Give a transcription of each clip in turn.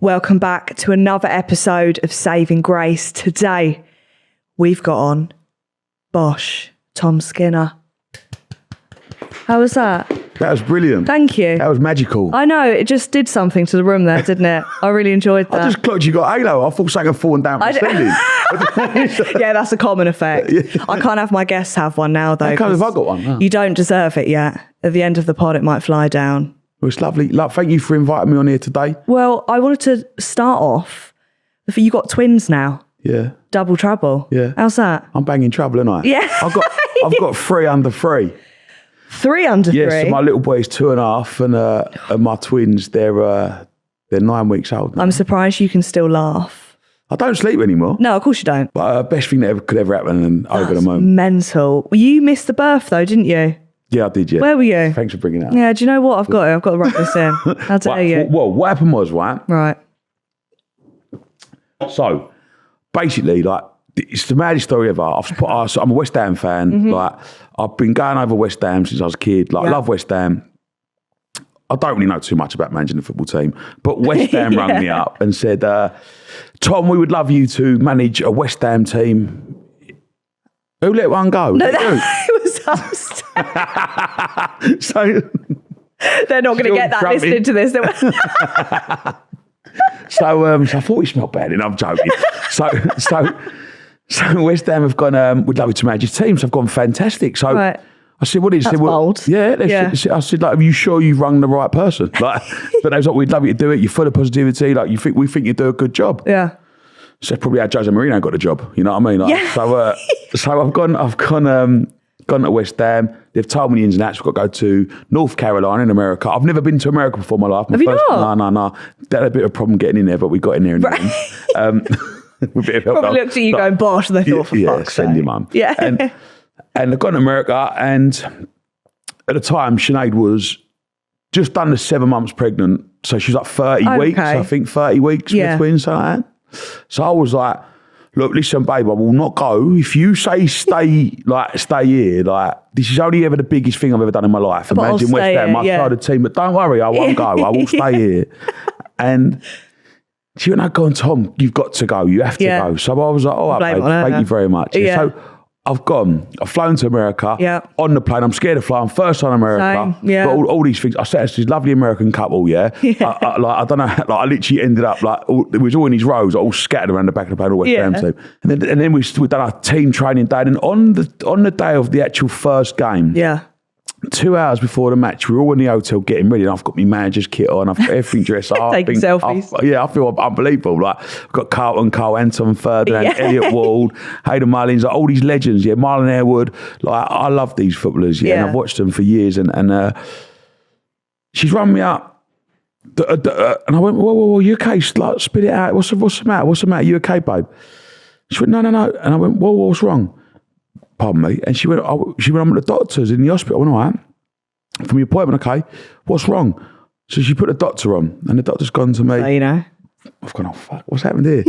Welcome back to another episode of Saving Grace. Today, we've got on Bosh, Tom Skinner. How was that? That was brilliant. Thank you. That was magical. I know, it just did something to the room there, didn't it? I really enjoyed that. I just clocked you got halo. I thought something had fallen down from the ceiling. Yeah, that's a common effect. Yeah. I can't have my guests have one now, though. How come have I got one? Huh? You don't deserve it yet. At the end of the pod, it might fly down. Well, it's lovely. Thank you for inviting me on here today. Well, I wanted to start off. You got twins now. Yeah. Double trouble. Yeah. How's that? I'm banging trouble, aren't I? Yeah. I've got 3 under 3. 3 under 3? Yes, so my little boy is 2.5 and my twins, they're 9 weeks old now. I'm surprised you can still laugh. I don't sleep anymore. No, of course you don't. But best thing that could ever happen and over the moment. Mental. You missed the birth though, didn't you? Yeah, I did, yeah. Where were you? Thanks for bringing that up. Yeah, do you know what? I've got to write this in. How dare you? Well, what happened was, right? Right. So, basically, like, it's the maddest story ever. I'm a West Ham fan. Mm-hmm. Like, I've been going over West Ham since I was a kid. Like, I love West Ham. I don't really know too much about managing the football team, but West Ham rang me up and said, Tom, we would love you to manage a West Ham team. Who let one go? No, it was us. So they're not going to get that listening to this. So I thought we smelled bad, and I'm joking. So West Ham have gone, we'd love you to manage your team. So I've gone, fantastic. So right. I said, what is it? That's bold. Yeah. I said, like, are you sure you've rung the right person? Like, but they was like, we'd love you to do it. You're full of positivity. Like, we think you do a good job. Yeah. So probably how Jose Mourinho got the job. You know what I mean? Like, yeah. So I've gone to West Ham. They've told me the ins and outs. We've got to go to North Carolina in America. I've never been to America before in my life. Have you not? No. They had a bit of a problem getting in there, but we got in there in the end. With a bit of help. Probably looked at you going, Bosh, and they thought, for fuck's sake. Send your mum. Yeah. And I've gone to America, and at the time, Sinead was just under 7 months pregnant. So she's like 30 weeks, I think 30 weeks with twins, something like that. So I was like, look, listen, babe, I will not go. If you say stay here, like, this is only ever the biggest thing I've ever done in my life. But imagine West Ham, my side of the team, but don't worry, I won't go. I will stay here. And she went, no, go on, Tom, you've got to go. You have to go. So I was like, all right, babe, thank you very much. Yeah. So I've flown to America on the plane. I'm scared of flying. First time in America. Same. Yeah. But all these things. I sat as this lovely American couple, I don't know, like, I literally ended up like, it was all in these rows, all scattered around the back of the plane, all West Ham team. And then we've done our team training day. And on the day of the actual first game, 2 hours before the match, we're all in the hotel getting ready, and I've got my manager's kit on, I've got everything dressed up. Taking selfies. I feel unbelievable. Like, I've got Carl Anton Ferdinand, Elliot Ward, Hayden Mullins, like, all these legends, Marlon Harewood. Like, I love these footballers, and I've watched them for years. And she's run me up, and I went, whoa, you okay? Like, spit it out. What's the matter? What's the matter? You okay, babe? She went, no. And I went, whoa, what's wrong? Pardon me. And she went, I'm at the doctor's in the hospital. I went, all right. From your appointment, okay. What's wrong? So she put the doctor on, and the doctor's gone to me. So, you know. I've gone, oh, fuck, what's happened here?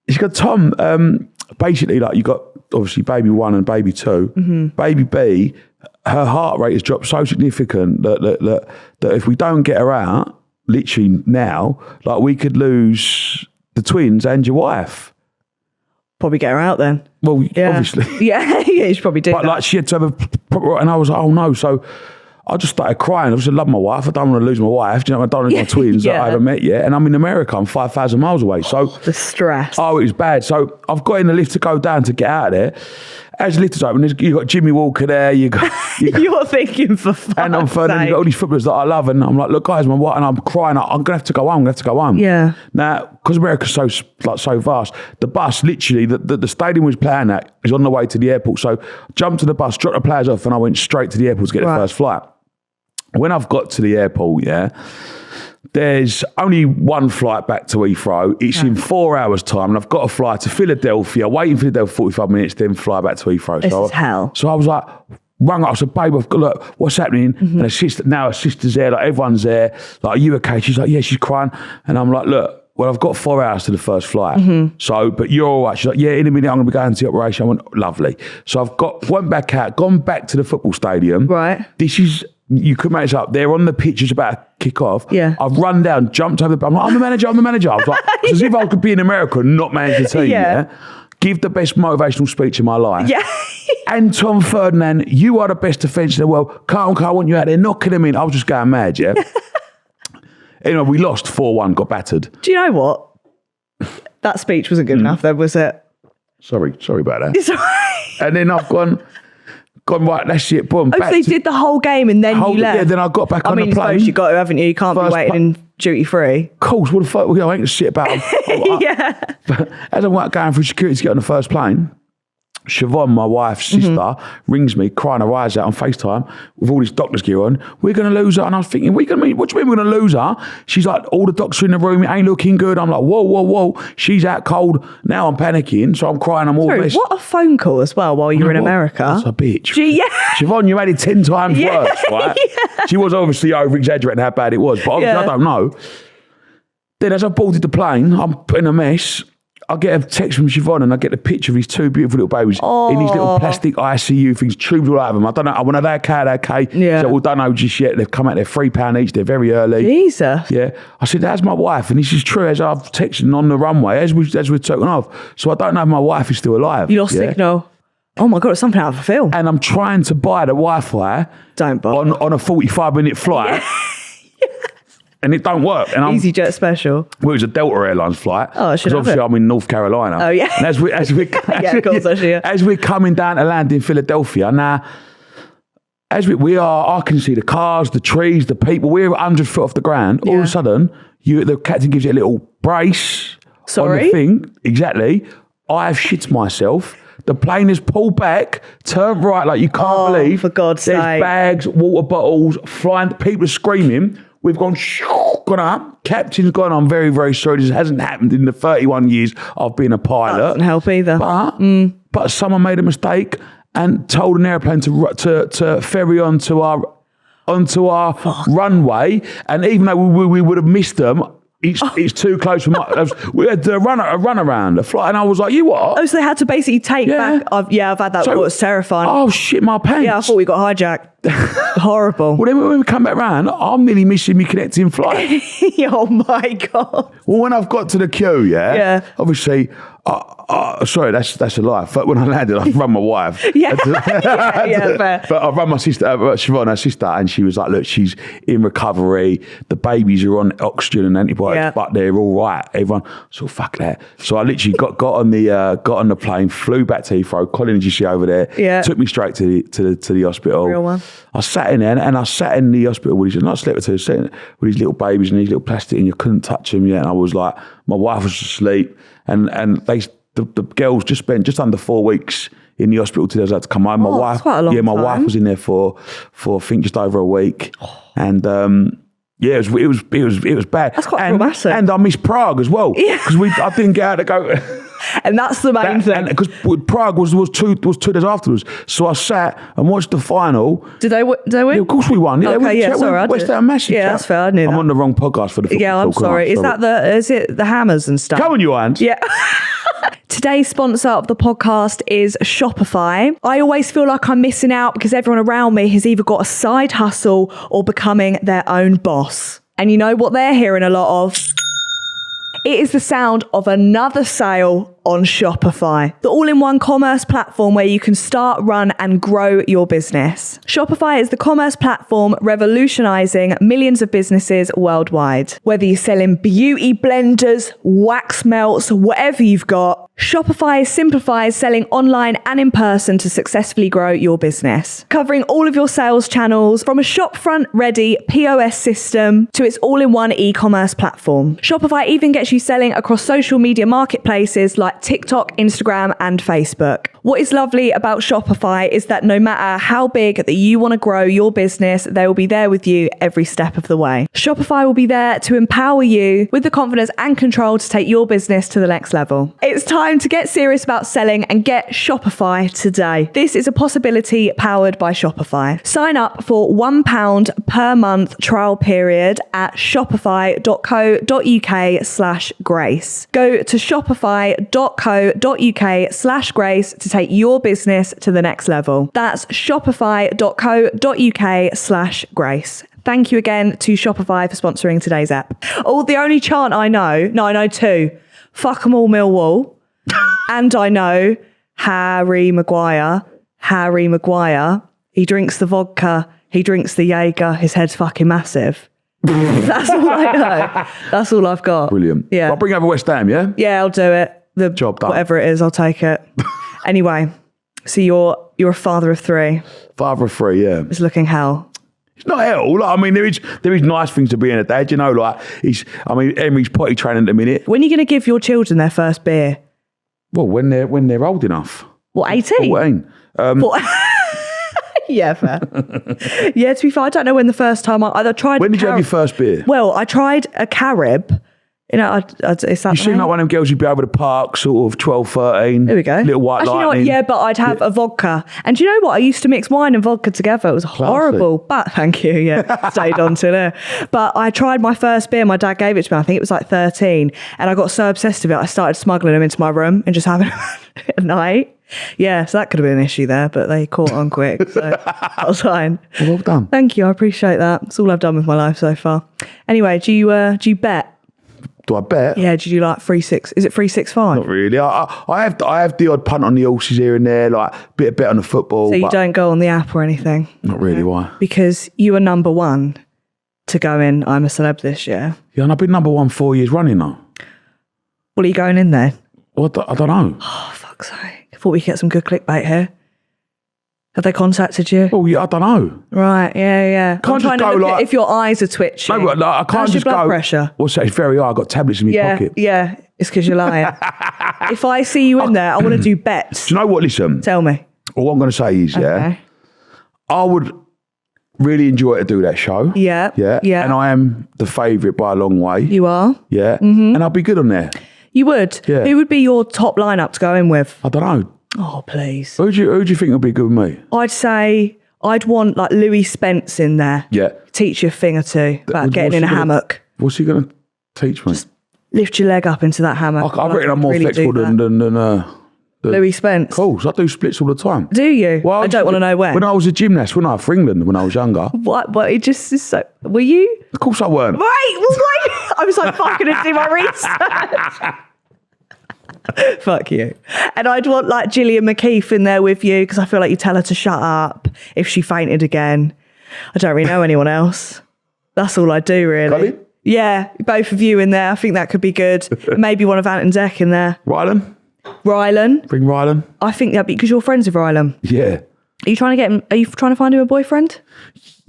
She's got, Tom, basically, like, you got, obviously, baby 1 and baby 2. Mm-hmm. Baby B, her heart rate has dropped so significant that if we don't get her out, literally now, like, we could lose the twins and your wife. Probably get her out then. Well, obviously. Yeah, you should probably do but that. like, she had to have a proper, and I was like, oh no. So I just started crying. Obviously, I love my wife. I don't want to lose my wife. Do you know, I don't want to lose my twins that I haven't met yet. And I'm in America. I'm 5,000 miles away. So the stress. Oh, it was bad. So I've got in the lift to go down to get out of there. As the lift is open, you've got Jimmy Walker there. You're thinking, for fuck's sake. And you've got all these footballers that I love. And I'm like, look, guys, my wife, and I'm crying. I'm going to have to go home. Yeah. Now, because America's so vast, the bus, literally, the stadium was playing at is on the way to the airport. So I jumped to the bus, dropped the players off, and I went straight to the airport to get the first flight. When I've got to the airport, there's only one flight back to Heathrow. It's in 4 hours' time, and I've got to fly to Philadelphia, wait in Philadelphia 45 minutes, then fly back to Heathrow. This is hell. So I was like, rung up, I said, babe, I've got, look, what's happening? Mm-hmm. And her sister's there, like, everyone's there. Like, are you okay? She's like, yeah, she's crying. And I'm like, look, well, I've got 4 hours to the first flight. Mm-hmm. So, but you're all right. She's like, yeah, in a minute, I'm going to be going to the operation. I went, lovely. So I've gone back to the football stadium. Right. This is You could make this up. They're on the pitch, it's about to kick off. Yeah. I've run down, jumped over the... I'm like, I'm the manager. I was like, it's as if I could be in America and not manage the team, yeah? Give the best motivational speech of my life. Yeah. And Tom Ferdinand, you are the best defence in the world. Carl, I want you out there knocking him in. I was just going mad, yeah? Anyway, we lost 4-1, got battered. Do you know what? That speech wasn't good enough then, was it? Sorry about that. It's all right. And then I've gone, right, that's it, boom. Oh, so they did the whole game and then you left? Yeah, then I got back on the plane. I suppose you got to, haven't you? You can't be waiting in duty free. Of course, what the fuck? I ain't shit about them. Yeah. But as I'm going through security to get on the first plane, Siobhan, my wife's sister, rings me, crying her eyes out on FaceTime with all this doctor's gear on. We're going to lose her. And I was thinking, what do you mean we're going to lose her? She's like, all the doctors are in the room. It ain't looking good. I'm like, whoa. She's out cold. Now I'm panicking. So I'm crying. I'm all Sorry, this. what a phone call as well while you're in America. That's a bitch. Yeah. Siobhan, you made it 10 times worse, right? Yeah. She was obviously over-exaggerating how bad it was. But obviously I don't know. Then as I boarded the plane, I'm in a mess. I get a text from Siobhan and I get the picture of these two beautiful little babies in these little plastic ICU things, tubes all out of them. I don't know. When are they okay? Yeah. So we don't know just yet. They've come out, they're £3 each. They're very early. Jesus. Yeah. I said, that's my wife. And this is true as I've texted on the runway, as we're taking off. So I don't know if my wife is still alive. You lost signal. Oh my God, it's something out of a film. And I'm trying to buy the Wi-Fi Don't bother. on a 45-minute flight. And it don't work. And EasyJet special. Well, it was a Delta Airlines flight. Oh, I should have obviously it. I'm in North Carolina. Oh, yeah. And as we're Yeah, of course, actually, yeah. As we're coming down to land in Philadelphia, now, as we are, I can see the cars, the trees, the people. We're 100 foot off the ground. All of a sudden, the captain gives you a little brace on the thing. Exactly. I have shit myself. The plane has pulled back, turned right like you can't believe. For God's sake. There's bags, water bottles, flying, people are screaming. We've gone up. Captain's gone, I'm very, very sorry. This hasn't happened in the 31 years I've been a pilot. That doesn't help either. But someone made a mistake and told an airplane to ferry onto our runway. And even though we would have missed them, it's too close for my... We had to run around the flight, and I was like, you what? Oh, so they had to basically take back... I've had that before. It's terrifying. Oh, shit, my pants. Yeah, I thought we got hijacked. Horrible. Well, then when we come back round, I'm nearly missing my connecting flight. Oh, my God. Well, when I've got to the queue, obviously... sorry, that's a lie. When I landed, I run my wife. Fair. But I run my sister, Siobhan, her sister, and she was like, look, she's in recovery. The babies are on oxygen and antibiotics, but they're all right. Everyone, so fuck that. So I literally got on the plane, flew back to Heathrow. Colin, you see over there, took me straight to the hospital. Real one. I sat in there, and I sat in the hospital with these, not slept with these little babies and these little plastic, and you couldn't touch them yet. And I was like, my wife was asleep. And the girls just spent just under 4 weeks in the hospital till they had to come home. My wife, that's quite a long time. My wife was in there for I think just over a week, and it was bad. That's quite traumatic. And I missed Prague as well because I didn't get out to go. And that's the main thing. Because Prague was 2 days afterwards, so I sat and watched the final. Did they win? Yeah, of course we won. Sorry, West Ham massive. Yeah, that's fair. I knew that. I'm on the wrong podcast for the football. Yeah, I'm sorry. Is it the Hammers and stuff? Come on, you hands. Yeah. Today's sponsor of the podcast is Shopify. I always feel like I'm missing out because everyone around me has either got a side hustle or becoming their own boss. And you know what they're hearing a lot of? It is the sound of another sale on Shopify, the all-in-one commerce platform where you can start, run, and grow your business. Shopify is the commerce platform revolutionizing millions of businesses worldwide. Whether you're selling beauty blenders, wax melts, whatever you've got, Shopify simplifies selling online and in person to successfully grow your business. Covering all of your sales channels from a shopfront-ready POS system to its all-in-one e-commerce platform. Shopify even gets you selling across social media marketplaces like TikTok, Instagram, and Facebook. What is lovely about Shopify is that no matter how big that you want to grow your business, they will be there with you every step of the way. Shopify will be there to empower you with the confidence and control to take your business to the next level. It's time time to get serious about selling and get Shopify today. This is a possibility powered by Shopify. Sign up for £1 per month trial period at shopify.co.uk/grace. Go to shopify.co.uk/grace to take your business to the next level. That's shopify.co.uk/grace. Thank you again to Shopify for sponsoring today's app. Oh, the only chant I know, I know two. Fuck 'em all Millwall. And I know Harry Maguire. He drinks the vodka. He drinks the Jaeger. His head's fucking massive. That's all I know. That's all I've got. Brilliant. Yeah. I'll bring over West Ham, yeah? Yeah, I'll do it. The job done. Whatever it is, I'll take it. Anyway, so you're a father of three. Father of three, yeah. It's looking hell. It's not hell. Like, I mean, there is nice things to being a dad, you know. Like, Emery's potty training at the minute. When are you going to give your children their first beer? Well, when they're old enough. What, 18? 14. Yeah, fair. Yeah, to be fair, I don't know when the first time I tried. When did you have your first beer? Well, I tried a Carib. You know, it's that. You seem like one of them girls who'd be over the park, sort of 12, 13. There we go. Little white Actually, lightning. You know what? Yeah, but I'd have a vodka. And do you know what? I used to mix wine and vodka together. It was horrible. But thank you. Yeah, stayed on to there. But I tried my first beer. My dad gave it to me. I think it was like 13. And I got so obsessed with it, I started smuggling them into my room and just having them at night. Yeah, so that could have been an issue there, but they caught on quick. So that was fine. Well done. Thank you. I appreciate that. That's all I've done with my life so far. Anyway, do you bet? Do I bet? Yeah, did you like 3-6? Is it 3-6-5? Not really. I have the odd punt on the horses here and there, like a bit of bet on the football. So you don't go on the app or anything? Not really. Why? Because you were number one to go in I'm a Celeb this year. Yeah, and I've been number one 4 years running now. Well, are you going in there? Well, I don't know. Oh, fuck's sake. I thought we could get some good clickbait here. Have they contacted you? Oh, yeah, I don't know. Right, yeah. I'm trying to look at if your eyes are twitching. No, but I can't How's just your blood go. pressure? What's that? It's very high. I've got tablets in my pocket. Yeah, it's because you're lying. If I see you in there, I want to do bets. Do you know what? Listen. Tell me. All I'm going to say is, I would really enjoy to do that show. Yeah. And I am the favourite by a long way. You are? Yeah. Mm-hmm. And I'll be good on there. You would? Yeah. Who would be your top lineup to go in with? I don't know. Oh, please. Who do you think would be good with me? I'd say I'd want like Louis Spence in there. Yeah. Teach you a thing or two about getting in a hammock. What's he going to teach me? Just lift your leg up into that hammock. I reckon I'm more flexible than Louis Spence. Cool. So I do splits all the time. Do you? Well, I don't want to know when. When I was a gymnast, for England, when I was younger. What? It just is so. Were you? Of course I weren't. Right. Well, why? I was like, fuck, gonna do my research. Fuck you. And I'd want like Gillian McKeith in there with you because I feel like you tell her to shut up if she fainted again. I don't really know anyone else. That's all I do, really. Colin? Yeah, both of you in there. I think that could be good. Maybe one of Ant and Dec in there. Rylan? Bring Rylan. I think that'd be because you're friends with Rylan. Yeah. Are you trying to get him? Are you trying to find him a boyfriend?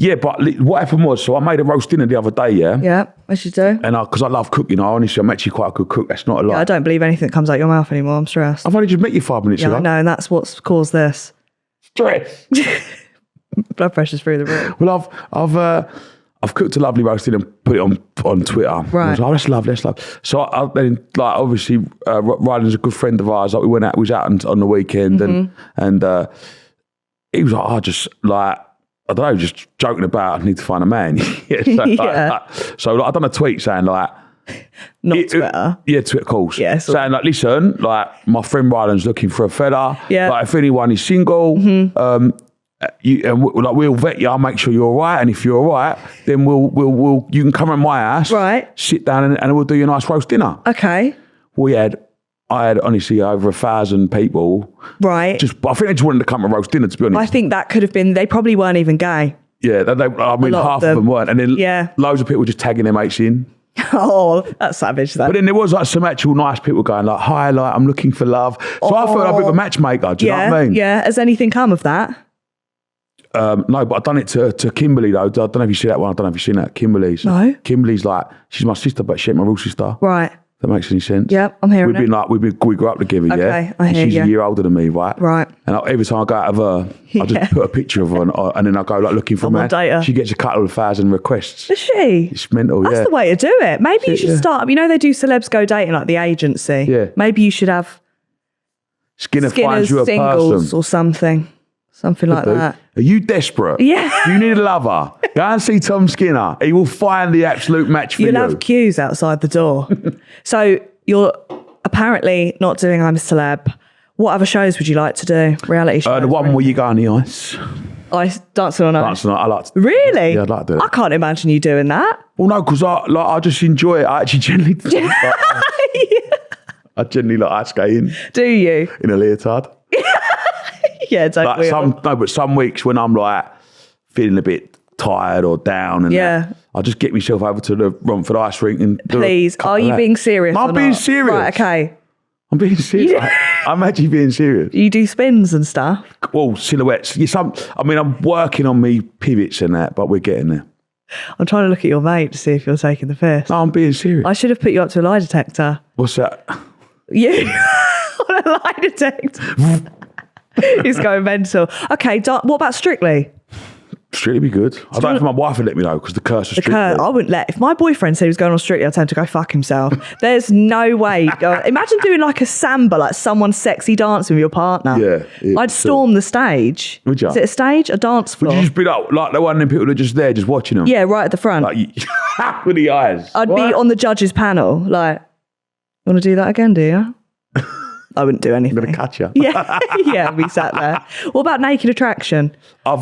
Yeah, but what happened was, so I made a roast dinner the other day, yeah? Yeah, as you do. And because I love cooking, honestly, I'm actually quite a good cook. That's not a lie. Yeah, I don't believe anything that comes out your mouth anymore. I'm stressed. I've only just met you 5 minutes ago. I know, and that's what's caused this. Stress. Blood pressure's through the roof. Well, I've cooked a lovely roast dinner and put it on Twitter. Right. I was like, let's love. So I then, like, obviously, Rylan's a good friend of ours. Like, we was out on the weekend, and he was like, I don't know, just joking about, I need to find a man. So I've done a tweet saying like, not Twitter. Yeah, Twitter calls. Yeah, saying like, listen, like my friend Rylan's looking for a fella. Yeah. Like if anyone is single, we'll vet you. I'll make sure you're all right. And if you're all right, then you can come around my house. Right. Sit down and we'll do you a nice roast dinner. Okay. I had honestly over 1,000 people. Right. I think they just wanted to come to roast dinner, to be honest. I think that could have been, they probably weren't even gay. Yeah, half of them weren't. And then loads of people were just tagging their mates in. Oh, that's savage though. But then there was like some actual nice people going like, hi, like I'm looking for love. So I felt like a bit of a matchmaker, do you know what I mean? Yeah, has anything come of that? No, but I've done it to Kimberly though. I don't know if you see that one. I don't know if you've seen that. Kimberly's. No. Kimberly's like, she's my sister, but she ain't my real sister. Right. If that makes any sense. Yeah, I'm hearing we grew up together, okay, I hear she's you. a year older than me, right? Right. And every time I go out of her, I just put a picture of her and then I go like looking for a man. Data. She gets a couple of 1,000 requests. Is she? It's mental, That's the way to do it. Maybe you should start, they do Celebs Go Dating, like the agency. Yeah. Maybe you should have Skinner finds you a singles person. or something like that. Are you desperate? Yeah. Do you need a lover? Go and see Tom Skinner. He will find the absolute match for you. You'll have queues outside the door. So you're apparently not doing I'm a Celeb. What other shows would you like to do? Reality shows? The one where you go on the ice. Dancing on Ice. I like to. Really? Yeah, I'd like to do it. I can't imagine you doing that. Well, no, because I just enjoy it. I actually generally do. I generally like ice skating Do you? in a leotard. Yeah, don't Like we all? but some weeks when I'm like feeling a bit tired or down, and Yeah. I just get myself over to the Romford ice rink and do Please, are you being serious? I'm or being not? serious. Right, okay. I'm being serious. I'm actually being serious. You do spins and stuff. Well, silhouettes. I'm working on me pivots and that, but we're getting there. I'm trying to look at your mate to see if you're taking the piss. No, I'm being serious. I should have put you up to a lie detector. What's that? You on a lie detector. He's going mental. Okay, what about Strictly? Strictly be good. I don't know if my wife would let me know because the curse of Strictly. I wouldn't let. If my boyfriend said he was going on Strictly, I'd tell him to go fuck himself. There's no way. Imagine doing like a samba, like someone sexy dancing with your partner. Yeah, I'd storm the stage. Would you? Is it a stage? A dance floor? Would you just be like the one of them people that are just there, just watching them? Yeah, right at the front. Like with the eyes. I'd be on the judges panel. Like, you want to do that again? Do you? I wouldn't do anything. I'm gonna catch you. Yeah, yeah, we sat there. What about Naked Attraction? I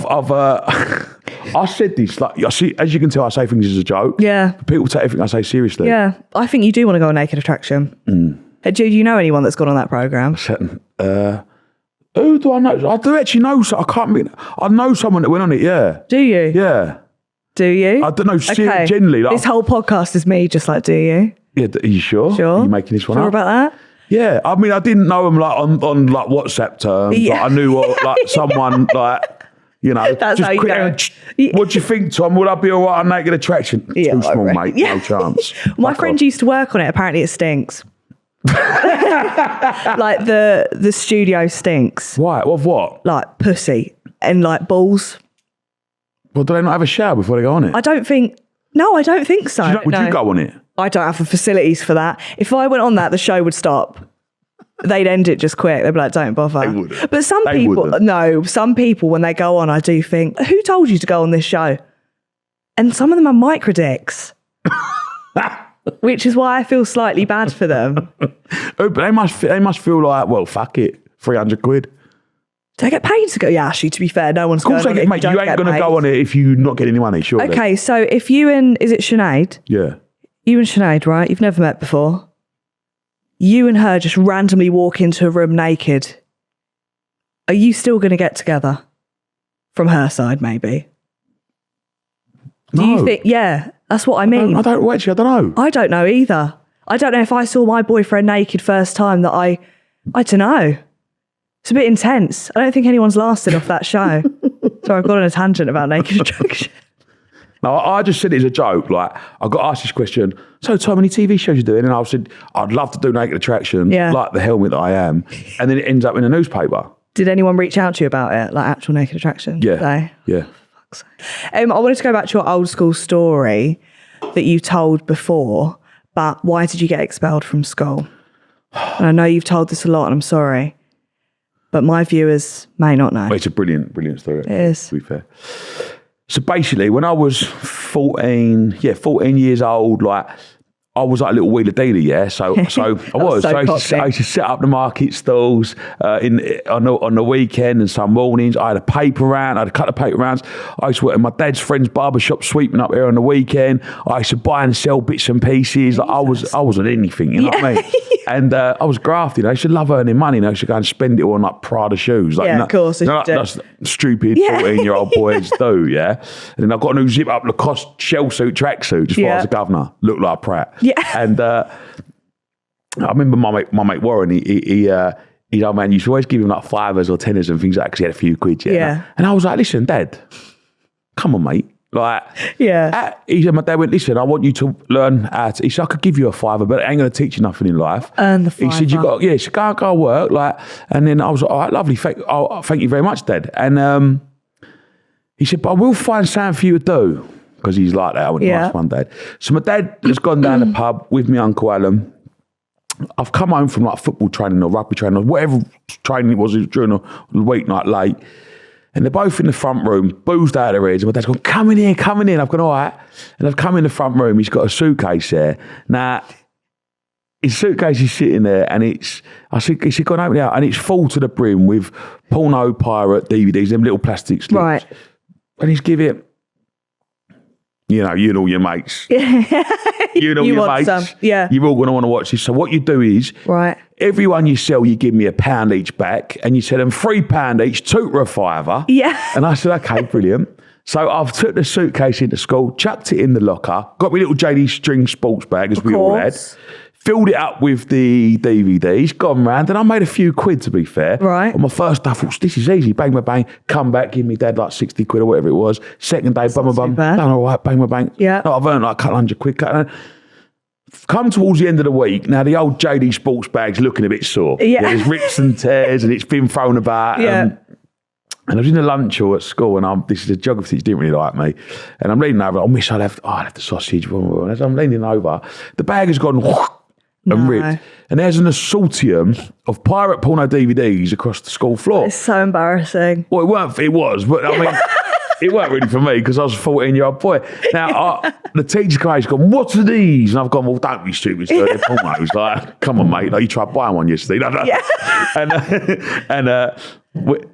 said this, like, I see, as you can tell, I say things as a joke. Yeah. But people take everything I say seriously. Yeah, I think you do want to go on Naked Attraction. Do you know anyone that's gone on that programme? Who do I know? I do actually know. I can't be. I know someone that went on it. Yeah. Do you? Yeah. Do you? I don't know. Generally, like, this whole podcast is me just like, do you? Yeah. Are you sure? Sure. Are you making this one Sure up? about that? Yeah. I mean, I didn't know them like on like WhatsApp terms. Yeah. Like, I knew like someone like. You know, That's just how you quick, know. What do you think, Tom? Would I be all right on Naked Attraction? Yeah, Too small, right. mate. No chance. My Fuck friend off. used to work on it. Apparently it stinks. Like the studio stinks. Why? What? Like pussy and like balls. Well, do they not have a shower before they go on it? I don't think so. Would you go on it? I don't have the facilities for that. If I went on that, the show would stop. They'd end it just quick. They'd be like, don't bother. They wouldn't. But some people, when they go on, I do think, who told you to go on this show? And some of them are micro dicks. Which is why I feel slightly bad for them. Oh, but they must feel like, well, fuck it, 300 quid. Do I get paid to go? Yeah, actually, to be fair, no one's going on it. Mate, you ain't going to go on it if you're not getting any money, surely. Okay, so if you and, is it Sinead? Yeah. You and Sinead, right? You've never met before. You and her just randomly walk into a room naked. Are you still going to get together? From her side, maybe. Do you think, yeah, that's what I mean. I don't know. I don't know either. I don't know if I saw my boyfriend naked first time that I don't know. It's a bit intense. I don't think anyone's lasted off that show. So I've gone on a tangent about Naked Attraction. No, I just said it as a joke. Like, I got asked this question, so how many TV shows you doing? And I said, I'd love to do Naked Attraction, like the helmet that I am. And then it ends up in a newspaper. Did anyone reach out to you about it? Like actual Naked Attraction? Yeah. Yeah. I wanted to go back to your old school story that you told before, but why did you get expelled from school? And I know you've told this a lot and I'm sorry, but my viewers may not know. Well, it's a brilliant story. It is. To be fair. So basically, when I was 14 years old, like, I was like a little wheeler dealer, yeah. So I was. So I used to set up the market stalls on the weekend and some mornings. I had a paper round. I had a couple of paper rounds. I used to work at my dad's friend's barber shop, sweeping up there on the weekend. I used to buy and sell bits and pieces. Like, I wasn't anything, you know what I mean? And I was grafting. I used to love earning money. And I used to go and spend it on like Prada shoes. Like, of course. That's stupid 14-year-old boys do, yeah. And then I got a new zip up Lacoste shell suit tracksuit just before I was a governor. Looked like a prat. Yeah. And I remember my mate Warren, he old man used to always give him like fivers or tenors and things like that because he had a few quid. Yeah. And I was like, listen, Dad, come on, mate. Like, he said, my dad went, listen, I want you to learn how to, he said, I could give you a fiver, but it ain't going to teach you nothing in life. Earn the fiver. He said, he said, go work. Like, and then I was like, all right, lovely. Thank you very much, Dad. And he said, but I will find something for you to do. Because he's like that. I went, nice one, Dad. So my dad has gone down the pub with my Uncle Alan I've come home from like football training or rugby training or whatever training it was during the weeknight late. And they're both in the front room, boozed out of their heads. And my dad's gone, come in here. I've gone, all right. And I've come in the front room. He's got a suitcase there. Now, his suitcase is sitting there and he said, go and open it out. And it's full to the brim with porno pirate DVDs, them little plastic slips. Right. And he's give it, you and all your mates. You and all your mates. Some. Yeah. You're all going to want to watch this. So what you do is, right. Everyone you sell, you give me £1 each back, and you sell them £3 each, two for £5. Yeah. And I said, okay, brilliant. So I've took the suitcase into school, chucked it in the locker, got my little JD string sports bag, as we all had, filled it up with the DVDs, gone round, and I made a few quid, to be fair. Right. On my first day, I thought, this is easy. Bang, bang, come back, give me dad like 60 quid or whatever it was. Second day, bum, done all right, bang, bang. Yeah. No, I've earned like a couple hundred quid. Come towards the end of the week, now the old JD sports bag's looking a bit sore. Yeah. There's rips and tears and it's been thrown about. Yeah. And I was in the lunch or at school, and this is a geography teacher didn't really like me. And I'm leaning over, I'll have the sausage. And as I'm leaning over, the bag has gone and ripped. And there's an assortium of pirate porno DVDs across the school floor. It's so embarrassing. Well, it was, but I mean, it weren't really for me because I was a 14-year-old boy. Now, the teacher came and gone, what are these? And I've gone, well, don't be stupid, sir. They're pornos. Like, come on, mate. Like, you tried buying one yesterday. No. Yeah. And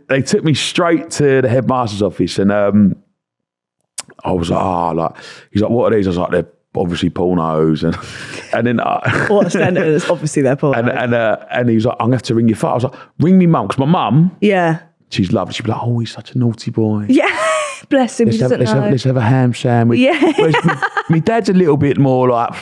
they took me straight to the headmaster's office, and I was like, he's like, what are these? I was like, they're obviously pornos. And then what a sentence, obviously they're pornos. And he was like, I'm going to have to ring your father. I was like, ring me mum, because my mum, she's lovely. She'd be like, oh, he's such a naughty boy. Yeah. Bless him. Let's have a ham sandwich. Yeah. My dad's a little bit more like,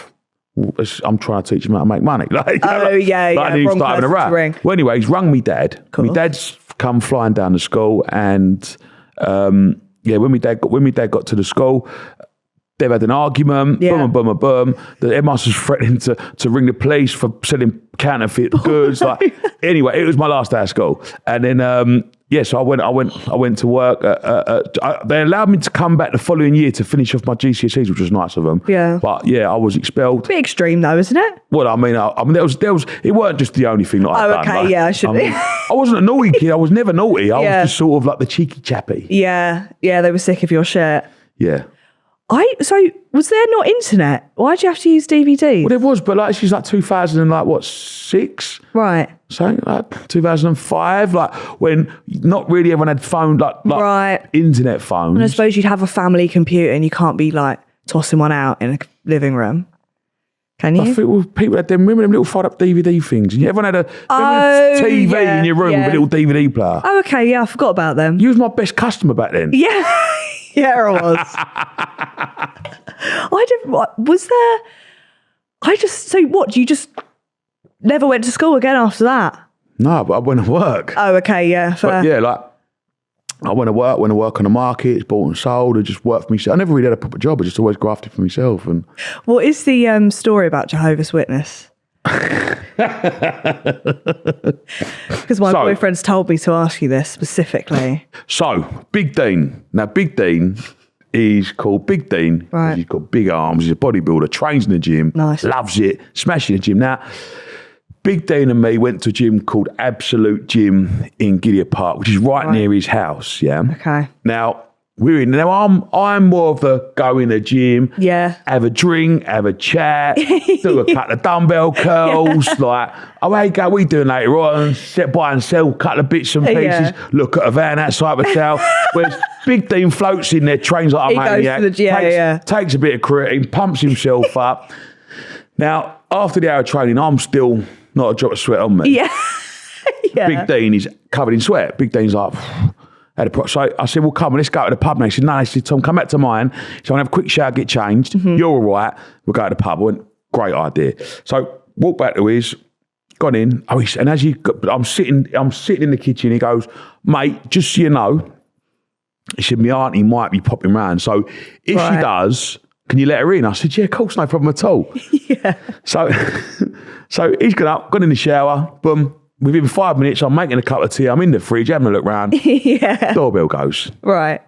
I'm trying to teach him how to make money. Like, wrong person to ring. Well, anyway, he's rung me dad. Cool. My dad's come flying down to school, and when my dad got to the school, they've had an argument. Yeah. Boom. The headmaster's threatening to ring the police for selling counterfeit goods. Like, anyway, it was my last day of school, and then. So I went to work. They allowed me to come back the following year to finish off my GCSEs, which was nice of them. Yeah. But I was expelled. Bit extreme though, isn't it? Well, I mean, there was. It weren't just the only thing that I'd done. Okay, like, I should be. I wasn't a naughty kid. I was never naughty. I was just sort of like the cheeky chappy. Yeah. They were sick of your shit. Yeah. So was there not internet? Why'd you have to use DVDs? Well, there was, but like she's like 2006, right? So like 2005, like when not really everyone had phone, like internet phones. And I suppose you'd have a family computer, and you can't be like tossing one out in a living room, can you? I think people had them. Remember them little fold-up DVD things? And everyone had a TV in your room with a little DVD player. Oh, okay, yeah, I forgot about them. You was my best customer back then. Yeah. Yeah, I was. You just never went to school again after that? No, but I went to work. Oh, okay, yeah, fair. But yeah, like, I went to work on the market, bought and sold, and just worked for myself. I never really had a proper job, I just always grafted for myself. And what is the story about Jehovah's Witness? Because my boyfriend's told me to ask you this specifically. So, Big Dean. Now, Big Dean is called Big Dean. Right. He's got big arms. He's a bodybuilder, trains in the gym, loves it, smashing the gym. Now, Big Dean and me went to a gym called Absolute Gym in Gideon Park, which is right near his house, yeah? Okay. Now, I'm more of a go in the gym, have a drink, have a chat, do a couple of dumbbell curls, like, oh, hey, what are we doing later on? Buy and sell a couple of bits and pieces, look at a van outside the hotel. Whereas Big Dean floats in there, trains like a maniac, takes a bit of creatine, pumps himself up. Now, after the hour of training, I'm still not a drop of sweat on me. Yeah. Big Dean is covered in sweat. Big Dean's like... So I said, well, come on, let's go to the pub. And they said, no. They said, Tom, come back to mine. So I'm going to have a quick shower, get changed. Mm-hmm. You're all right. We'll go to the pub. I went, great idea. So walked back to his, gone in. And as I'm sitting in the kitchen. He goes, mate, just so you know, he said, my auntie might be popping round. So if she does, can you let her in? I said, yeah, of course, no problem at all. Yeah. So he's gone in the shower, boom. Within 5 minutes, I'm making a cup of tea. I'm in the fridge, having a look round. Doorbell goes. Right.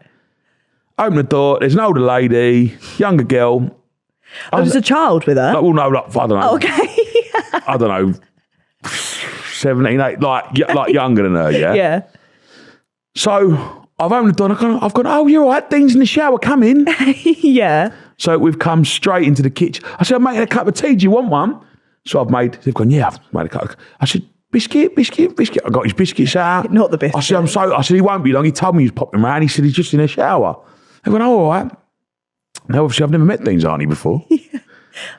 Open the door. There's an older lady, younger girl. There's a child with her? I don't know. Oh, okay. I don't know, 17, 8, like younger than her, yeah? Yeah. So I've opened the door and I've gone, oh, you're all right, Dean's in the shower, come in. Yeah. So we've come straight into the kitchen. I said, I'm making a cup of tea, do you want one? So they've gone, yeah, I've made a cup. I said, biscuit. I got his biscuits out. Not the biscuit. I said, he won't be long. He told me he was popping around. He said, he's just in the shower. I went, oh, all right. Now, obviously, I've never met Dean's auntie before. I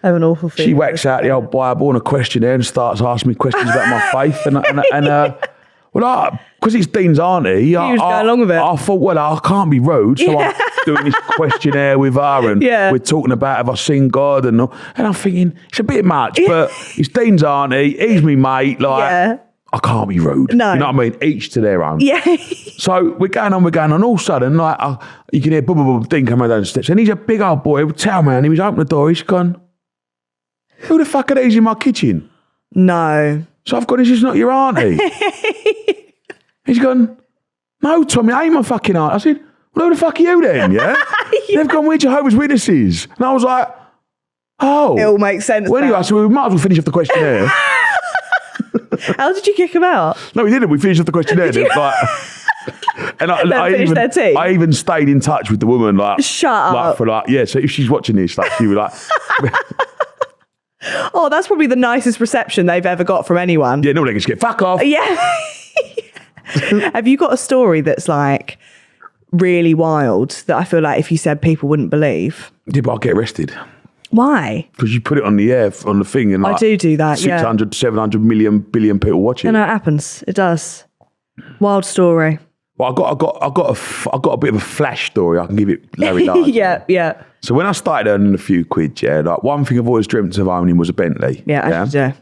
have an awful feeling. She whacks out the old Bible and a questionnaire and starts asking me questions about my faith. Well, because it's Dean's auntie, you was going along with it. I thought, well, I can't be rude. So I'm doing this questionnaire with her and we're talking about if I seen God and all. And I'm thinking, it's a bit much, but it's Dean's auntie, he's me mate. Like, I can't be rude. No. You know what I mean? Each to their own. Yeah. So we're going on. All of a sudden, like, you can hear boom, boom, boom, Dean coming down the steps. And he's a big old boy, towel man. He was opening the door. He's gone, who the fuck are these in my kitchen? No. So I've gone, is this not your auntie? He's gone, no, Tommy, I ain't my fucking auntie. I said, well, who the fuck are you then, yeah? They've gone, we're Jehovah's Witnesses. And I was like, oh. It all makes sense. Well, anyway, so we might as well finish off the questionnaire. How did you kick him out? No, we didn't. We finished off the questionnaire. And I even stayed in touch with the woman. Like, shut up. So if she's watching this, like, she would like... Oh, that's probably the nicest reception they've ever got from anyone. Yeah, no, they can just get fuck off. Yeah. Have you got a story that's like really wild that I feel like if you said people wouldn't believe? Yeah, but I'll get arrested. Why? Because you put it on the air, on the thing, and like, I do that, 600, 700 million, billion people watch it. I know it happens. It does. Wild story. Well, I got a bit of a flash story. I can give it Larry Large. Yeah. So when I started earning a few quid, like one thing I've always dreamt of owning was a Bentley. Yeah.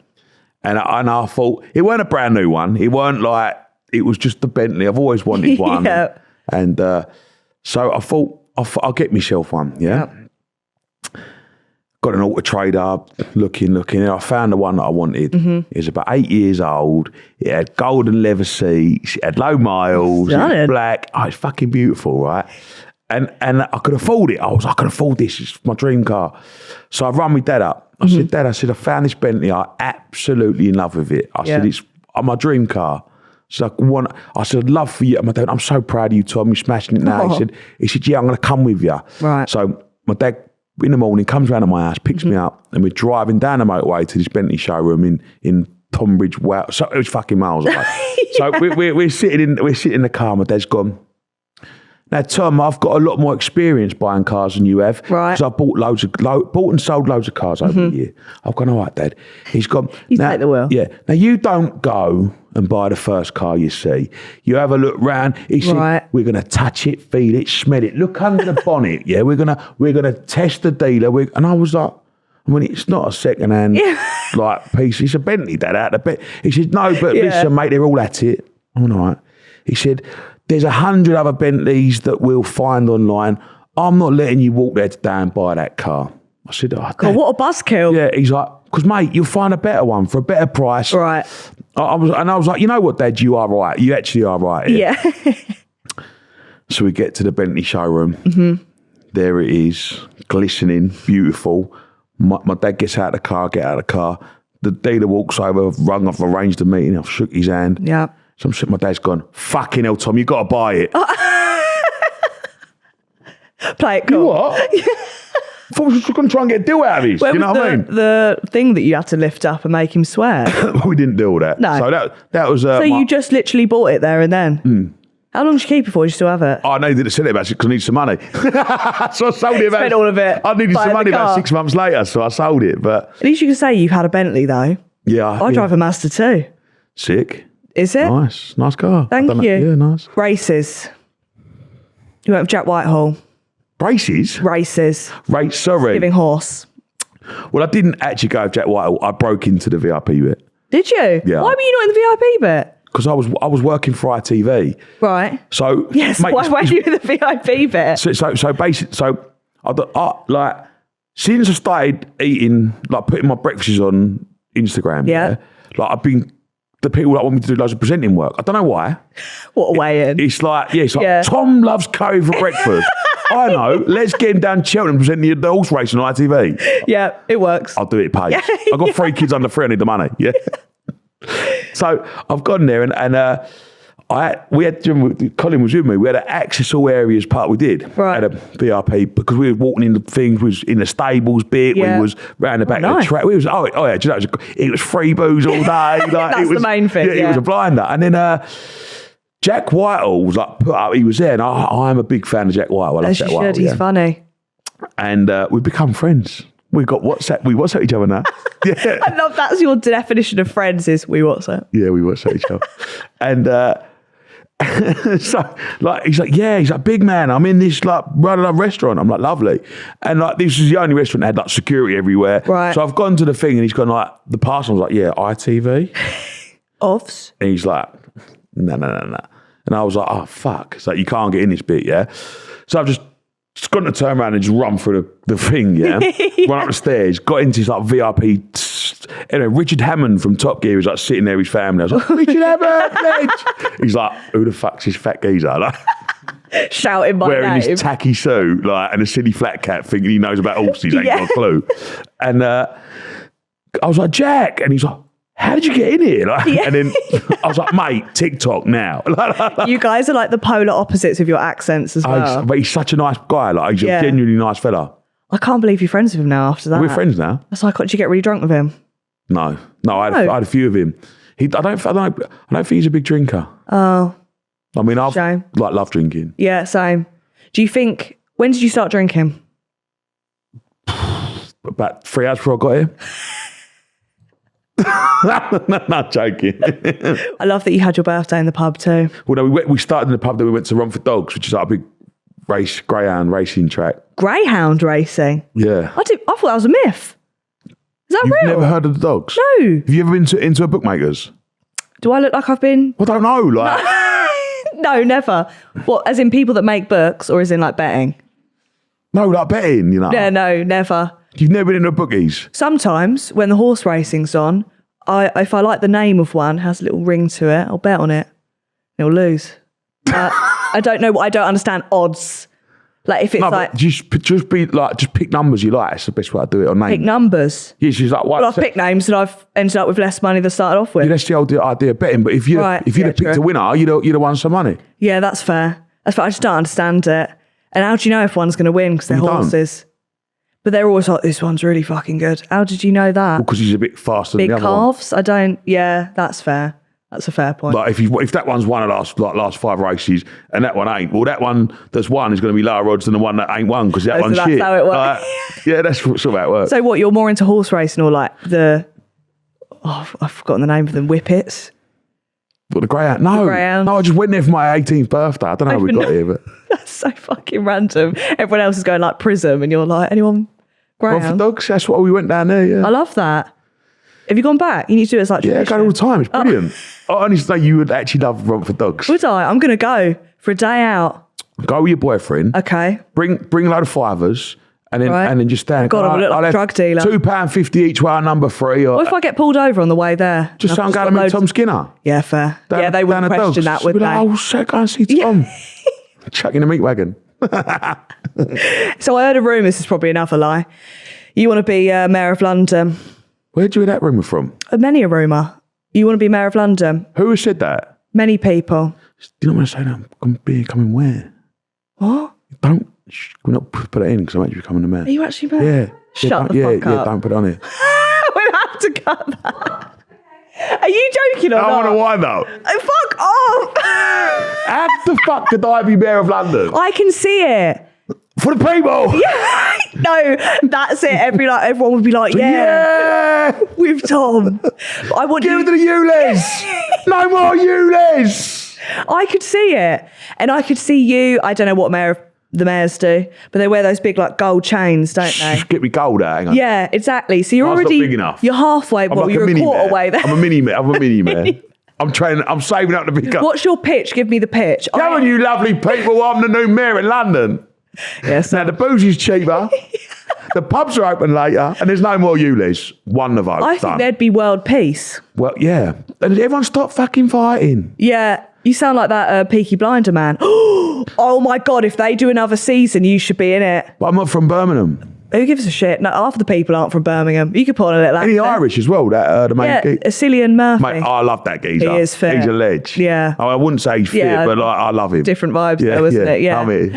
And I thought, it weren't a brand new one. It weren't like, it was just the Bentley. I've always wanted one. Yeah. And so I thought, I'll get myself one, yeah? Got an Auto Trader, looking, and I found the one that I wanted. It was about 8 years old. It had golden leather seats. It had low miles. It was black. Oh, it's fucking beautiful, right? And I could afford it. I could afford this. It's my dream car. So I rang my dad up. I said, Dad, I found this Bentley. I'm absolutely in love with it. I said, it's my dream car. So I said, I'd love for you. My dad, I'm so proud of you, Tom. You're smashing it now. He said, yeah, I'm going to come with you. Right. So my dad, in the morning, comes round to my house, picks me up, and we're driving down the motorway to this Bentley showroom in Tonbridge. Wow. So it was fucking miles away. So we're sitting in the car. My dad's gone, now, Tom, I've got a lot more experience buying cars than you have. Right. Because I've bought and sold loads of cars over the year. I've gone, all right, Dad. He's gone. You take the wheel. Yeah. Now, you don't go and buy the first car you see. You have a look round. He said, we're going to touch it, feel it, smell it. Look under the bonnet. Yeah, we're gonna test the dealer. And I was like, it's not a second-hand like piece. It's a Bentley, Dad, out of the bed. He said, no, but listen, mate, they're all at it. I'm all right. He said, there's 100 other Bentleys that we'll find online. I'm not letting you walk there today and buy that car. I said, oh, God, what a buzzkill. Yeah, he's like, because, mate, you'll find a better one for a better price. Right. I was like, you know what, Dad, you are right. You actually are right. Yeah. So we get to the Bentley showroom. There it is, glistening, beautiful. My dad gets out of the car, The dealer walks over, I've arranged a meeting, I've shook his hand. Yeah. So I'm sitting, my dad's gone, fucking hell, Tom, you got to buy it. Play it cool. You what? I thought we were just going to try and get a deal out of this. Where you know what I mean? The thing that you had to lift up and make him swear. We didn't do all that. No. So that was... so you just literally bought it there and then? How long did you keep it for? Do you still have it? I needed to sell it actually because I needed some money. So I sold it Spent all of it. I needed some money about 6 months later, so I sold it. But at least you can say you've had a Bentley though. Yeah. I drive a Mazda too. Sick. Is it? Nice car. Thank you. Yeah, nice. Races. You went with Jack Whitehall. Races? Sorry. Giving horse. Well, I didn't actually go with Jack Whitehall. I broke into the VIP bit. Did you? Yeah. Why were you not in the VIP bit? Because I was working for ITV. Right. So yes, mate, why were you in the VIP bit? So basically, I like since I started eating, like putting my breakfasts on Instagram. Yeah. Like I've been the people that want me to do loads of presenting work. I don't know why. What a way in. It's like Tom loves curry for breakfast. I know. Let's get him down Cheltenham presenting the horse racing on ITV. Yeah, it works. I'll do it, Paige. I've got 3 kids under 3. I need the money. Yeah. So I've gone there and Colin was with me. We had an access all areas part. We did. Right. Had a VIP because we were walking in the things. We was in the stables bit. Yeah. We was round the back of nice. the track. We was do you know, it was free booze all day. Like, That's it was, the main thing. Yeah, it was a blinder. And then Jack Whitehall was like put up. He was there, and I'm a big fan of Jack Whitehall. I love As you Jack Whitehall. should. He's funny. And we've become friends. We got WhatsApp. We WhatsApp each other now. Yeah. I love that's your definition of friends is we WhatsApp. Yeah, we WhatsApp each other. And so, like, he's like, big man, I'm in this, like, restaurant. I'm like, lovely. And, like, this is the only restaurant that had, like, security everywhere. Right. So I've gone to the thing and he's gone, like, the parcel. I was like, yeah, ITV. Offs. And he's like, no. And I was like, oh, fuck. It's like, you can't get in this bit, yeah? So I've just gone to turn around and just run through the thing, yeah? Run up the stairs, got into his, like, VIP. Anyway, Richard Hammond from Top Gear was, like, sitting there with his family. I was like, Richard Hammond! He's like, who the fuck's this fat geezer? Like, shouting my wearing name. his tacky suit, like, and a silly flat cap, thinking he knows about horses, ain't got a clue. And I was like, Jack, and he's like, how did you get in here? Like, and then I was like, mate, TikTok now. You guys are like the polar opposites of your accents as well. But he's such a nice guy. Like, he's a genuinely nice fella. I can't believe you're friends with him now after that. We're friends now. That's like, did you get really drunk with him? No, I had a few of him. I don't think he's a big drinker. Oh. I mean, I've Shame. like love drinking. Yeah, same. Do you think, when did you start drinking? About 3 hours before I got here. Not joking. I love that you had your birthday in the pub too. Well, no, we started in the pub, then we went to Romford Dogs, which is like a big greyhound racing track. Greyhound racing? Yeah. I thought that was a myth. Is that You've real? never heard of the dogs? No. Have you ever been into a bookmaker's? Do I look like I've been? I don't know. Like, No, never. What, as in people that make books or as in like betting? no, like betting, you know. Yeah, no, never. You've never been into a bookies? Sometimes when the horse racing's on, if I like the name of one, has a little ring to it, I'll bet on it. It'll lose. I don't know. I don't understand odds. Like if it's like just pick numbers you like. It's the best way to do it on names. pick numbers. Yeah, she's like, what? Well, I've picked names and I've ended up with less money than started off with. Yeah, that's the old idea of betting. But if you'd have picked true. a winner, you'd have won some money. Yeah, that's fair. That's fair. I just don't understand it. And how do you know if one's going to win? Because they're horses. But they're always like, this one's really fucking good. How did you know that? Because he's a bit faster Big than the other calves? I don't. Yeah, that's fair. That's a fair point. Like if that one's won the last 5 races and that one ain't, well, that one that's won is going to be lower odds than the one that ain't won because that one's that's shit. That's how it works. Yeah, that's sort of how it works. So what, you're more into horse racing or like I've forgotten the name of them, whippets? But the greyhound? No, I just went there for my 18th birthday. I don't know how we got here, but that's so fucking random. Everyone else is going like Prism, and you're like, anyone greyhound? Well, for dogs, that's what we went down there. Yeah, I love that. Have you gone back? You need to do it as like I go all the time. It's brilliant. I honestly think you would actually love Romford Dogs. Would I? I'm going to go for a day out. Go with your boyfriend. Okay. Bring a load of fivers. And then just stand. God, I'm a little drug dealer. £2.50 each way on number 3. Or what if I get pulled over on the way there? Just so I'm going to meet Tom Skinner. Yeah, fair. They wouldn't question that, would they? Like, oh, shit, go and see Tom. Chuck in a meat wagon. So I heard a rumour, this is probably another lie. You want to be Mayor of London. Where'd you hear that rumour from? Many a rumour. You want to be Mayor of London. Who has said that? Many people. Do you not want to say that? I'm going to be coming where? What? We're not put it in because I'm actually becoming the mayor. Are you actually mayor? Yeah. Shut the fuck up. Yeah, don't put it on here. We'll have to cut that. Are you joking or not? I want to wind up. Fuck off. How the fuck could I be mayor of London? I can see it. For the people. Yeah. No, that's it. Everyone would be like, yeah. With Tom. But I want Give it to the Ulis. No more Ulis. I could see it. And I could see you. I don't know what the mayors do, but they wear those big like gold chains, don't they? Get me gold out, hang on. Yeah, exactly. So you're already not big enough. You're halfway, but like you're a quarter way there. I'm a mini mayor. I'm saving up to pick up. What's your pitch? Give me the pitch. Come on, you lovely people. I'm the new mayor in London. Yes. Now the booze is cheaper. The pubs are open later, and there's no more Ulis. Won the vote. I think there'd be world peace. Well, yeah. And everyone stop fucking fighting. Yeah. You sound like that Peaky Blinder man. Oh my God, if they do another season, you should be in it. But I'm not from Birmingham. Who gives a shit? No, half the people aren't from Birmingham. You could put on a little accent. Any Irish as well, that the main geezer. Cillian Murphy. Mate, I love that geezer. He is fit. He's a ledge. Yeah. I wouldn't say he's fit, but like, I love him. Different vibes though, isn't it? Yeah. I'm here.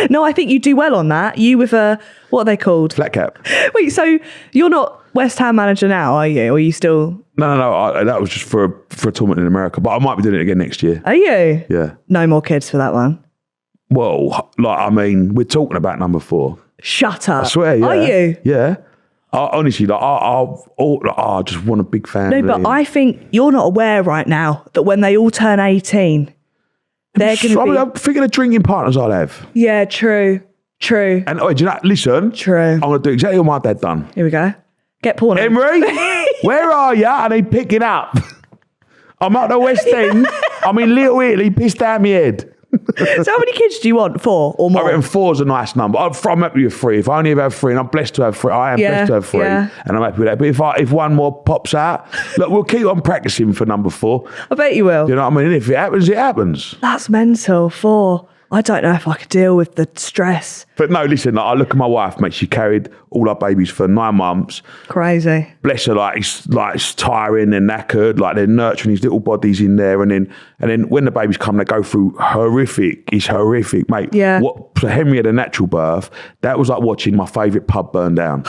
No, I think you do well on that. You with what are they called? Flat cap. Wait, so you're not West Ham manager now, are you? Or are you still... No. That was just for a tournament in America, but I might be doing it again next year. Are you? Yeah. No more kids for that one? Well, like, I mean, we're talking about number 4. Shut up. I swear, yeah. Are you? Yeah. Honestly, like, I just want a big family. No, but I think you're not aware right now that when they all turn 18, they're going to be... I'm thinking of drinking partners I'll have. Yeah, true. And do you know, listen. True. I'm going to do exactly what my dad done. Here we go. Get porn. Emery, where are you? I need picking up. I'm at the West End. I'm in Little Italy, pissed out my head. So how many kids do you want? 4 or more? I reckon 4's a nice number. I'm happy with 3. If I only ever have 3, and I'm blessed to have 3, I am blessed to have 3, and I'm happy with that. But if one more pops out, look, we'll keep on practicing for number 4. I bet you will. You know what I mean? If it happens, it happens. That's mental. 4. I don't know if I could deal with the stress. But no, listen, like, I look at my wife, mate. She carried all our babies for 9 months. Crazy. Bless her, it's tiring and knackered. Like, they're nurturing these little bodies in there, and then when the babies come, they go through horrific. It's horrific, mate. Yeah. So Henry had a natural birth. That was like watching my favourite pub burn down.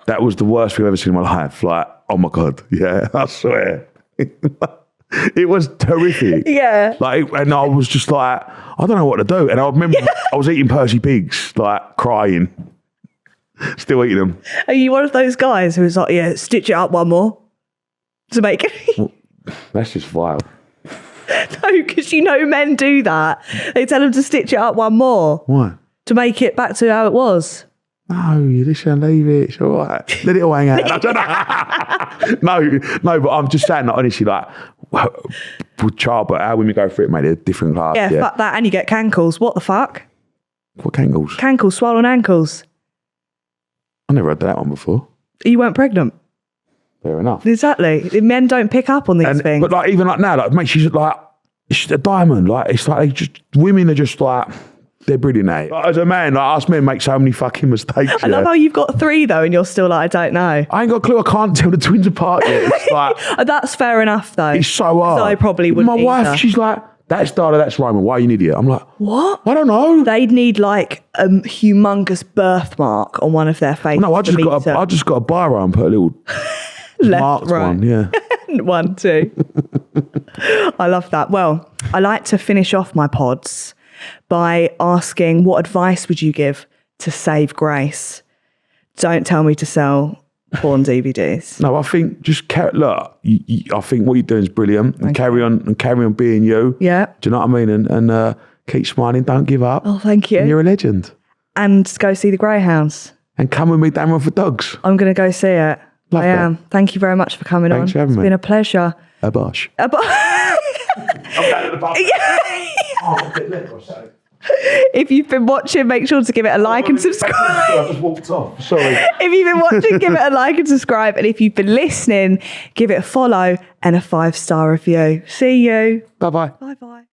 That was the worst thing I've ever seen in my life. Like, oh my God, yeah, I swear. It was terrific. Yeah. Like, and I was just like, I don't know what to do. And I remember I was eating Percy pigs, like crying. Still eating them. Are you one of those guys who's like, yeah, stitch it up one more to make it? Well, that's just vile. No, because you know men do that. They tell them to stitch it up one more. Why? To make it back to how it was. No, you just shall leave it. It's all right. Let it all hang out. No, but I'm just saying that honestly, like, with child, but how women go through it, mate, they're different class. Yeah, fuck that. And you get cankles. What the fuck? What cankles? Cankles, swollen ankles. I never heard that one before. You weren't pregnant. Fair enough. Exactly. Men don't pick up on these things. But like, even like now, like, mate, she's a diamond. Like, it's like women are just like, they're brilliant at it. Like, as a man, like, us men make so many fucking mistakes. I love how you've got 3 though, and you're still like, I don't know. I ain't got a clue. I can't tell the twins apart yet. It's like, that's fair enough though. It's so hard. I probably wouldn't. My wife, she's like, that's Dada, that's Roman. Why are you an idiot? I'm like, what? I don't know. They'd need like a humongous birthmark on one of their faces. No, I just got a biro and put a little marked one. Yeah. 1, 2. I love that. Well, I like to finish off my pods by asking, what advice would you give to save grace? Don't tell me to sell porn DVDs. No, I think just look. I think what you're doing is brilliant, and carry on being you. Yeah. Do you know what I mean? And keep smiling. Don't give up. Oh, thank you. And you're a legend. And go see the Greyhounds. And come with me down Run for Dogs. I'm going to go see it. Love I am. that. Thank you very much for coming on. Thanks for having me. It's been a pleasure. A bosh. I'm going to the pub. Oh, a bit late. If you've been watching, make sure to give it a like and subscribe. I just walked off. Sorry. If you've been watching, give it a like and subscribe. And if you've been listening, give it a follow and a 5-star review. See you. Bye-bye. Bye-bye.